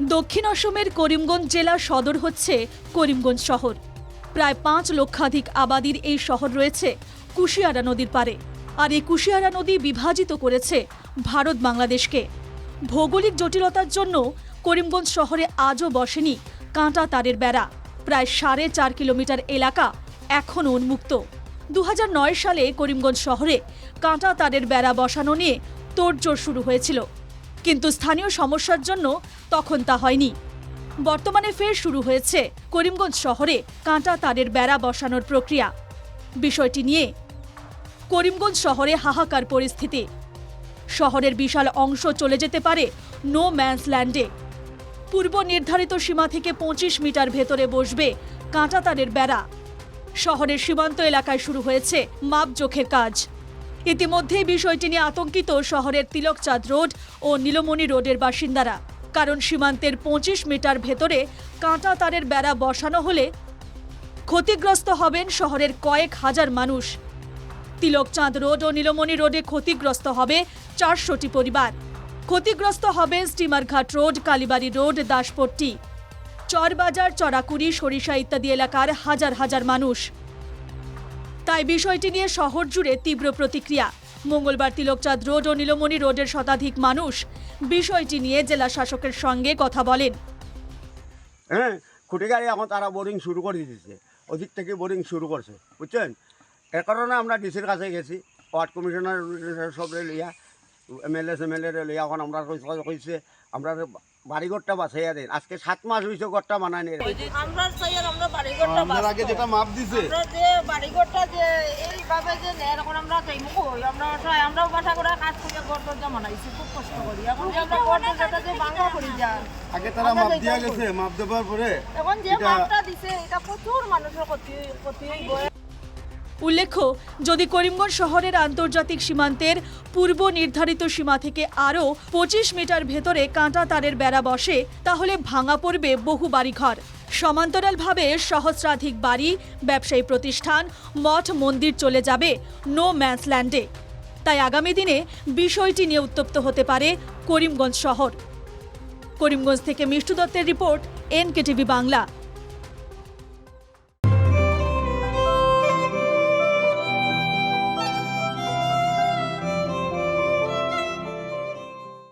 দক্ষিণ অসমের করিমগঞ্জ জেলা সদর হচ্ছে করিমগঞ্জ শহর। প্রায় ৫ লক্ষাধিক আবাদির এই শহর রয়েছে কুশিয়ারা নদীর পারে। আর এই কুশিয়ারা নদী বিভাজিত করেছে ভারত বাংলাদেশকে। ভৌগোলিক জটিলতার জন্য করিমগঞ্জ শহরে আজও বসেনি কাঁটা তারের বেড়া। প্রায় ৪.৫ কিলোমিটার এলাকা এখনও উন্মুক্ত। ২০০৯ সালে করিমগঞ্জ শহরে কাঁটা তারের বেড়া বসানো নিয়ে তোড়জোড় শুরু হয়েছিল, কিন্তু স্থানীয় সমস্যার জন্য তখন তা হয়নি। বর্তমানে ফের শুরু হয়েছে করিমগঞ্জ শহরে কাঁটা তারের বেড়া বসানোর প্রক্রিয়া। বিষয়টি নিয়ে করিমগঞ্জ শহরে হাহাকার পরিস্থিতি। শহরের বিশাল অংশ চলে যেতে পারে নো ম্যানস ল্যান্ডে। পূর্ব নির্ধারিত সীমা থেকে ২৫ মিটার ভেতরে বসবে কাঁটা তারের বেড়া। শহরের সীমান্ত এলাকায় শুরু হয়েছে মাপজোখের কাজ। ইতিমধ্যেই বিষয়টি নিয়ে আতঙ্কিত শহরের তিলকচাঁদ রোড ও নীলমণি রোডের বাসিন্দারা। কারণ সীমান্তের ২৫ মিটার ভেতরে কাঁটা তারের বেড়া বসানো হলে ক্ষতিগ্রস্ত হবেন শহরের কয়েক হাজার মানুষ। তিলকচাঁদ রোড ও নীলমণি রোডে ক্ষতিগ্রস্ত হবে ৪০০টি পরিবার। ক্ষতিগ্রস্ত হবে স্টিমারঘাট রোড, কালীবাড়ি রোড, দাসপট্টি, চরবাজার, চড়াকুড়ি, সরিষা ইত্যাদি এলাকার হাজার হাজার মানুষ। তাই বিষয়টি নিয়ে শহর জুড়ে তীব্র প্রতিক্রিয়া। মঙ্গলবার তিলকচাঁদ রোড ও নীলমণি রোডের শতাধিক মানুষ বিষয়টি নিয়ে জেলা শাসকের সঙ্গে কথা বলেন। খুঁটি গাড়ি এখন তারা বোরিং শুরু করে দিয়েছে, ওদিক থেকে বোরিং শুরু করছে, বুঝছেন। এর কারণে আমরা ডিসির কাছে গেছি, ওয়ার্ড কমিশনার সবরে লইয়া, এমএলএ লইয়া। এখন আমরা কইছে আমরা বাড়িঘরটা বাছাইয়া দেন। আজকে ৭ মাস হয়েছে ঘরটা বানাই নেই। আমরা আগে যেটা মাপ দিছে যে বাড়িঘরটা যে এইভাবে যে নেয়, এখন আমরা যাইমু কই, আমরাও বাসা করে কাজ করে ঘর দরজা বানাইছি, খুব কষ্ট করি। এখন যে আমরা ঘর দরজাটা যে ভাঙা করি যায়, আগে তারা মাপ দিয়া গেছে, মাপ দেওয়ার পরে এখন যে মাপটা দিছে এটা প্রচুর মানুষের ক্ষতি হইব। উল্লেখ্য, যদি করিমগঞ্জ শহরের আন্তর্জাতিক সীমান্তের পূর্ব নির্ধারিত সীমা থেকে আরও ২৫ মিটার ভেতরে কাঁটা তারের বেড়া বসে, তাহলে ভাঙা পড়বে বহু বাড়িঘর। সমান্তরালভাবে সহস্রাধিক বাড়ি, ব্যবসায়ী প্রতিষ্ঠান, মঠ মন্দির চলে যাবে নো ম্যানস ল্যান্ডে। তাই আগামী দিনে বিষয়টি নিয়ে উত্তপ্ত হতে পারে করিমগঞ্জ শহর। করিমগঞ্জ থেকে মিষ্টু দত্তের রিপোর্ট, NKTV বাংলা।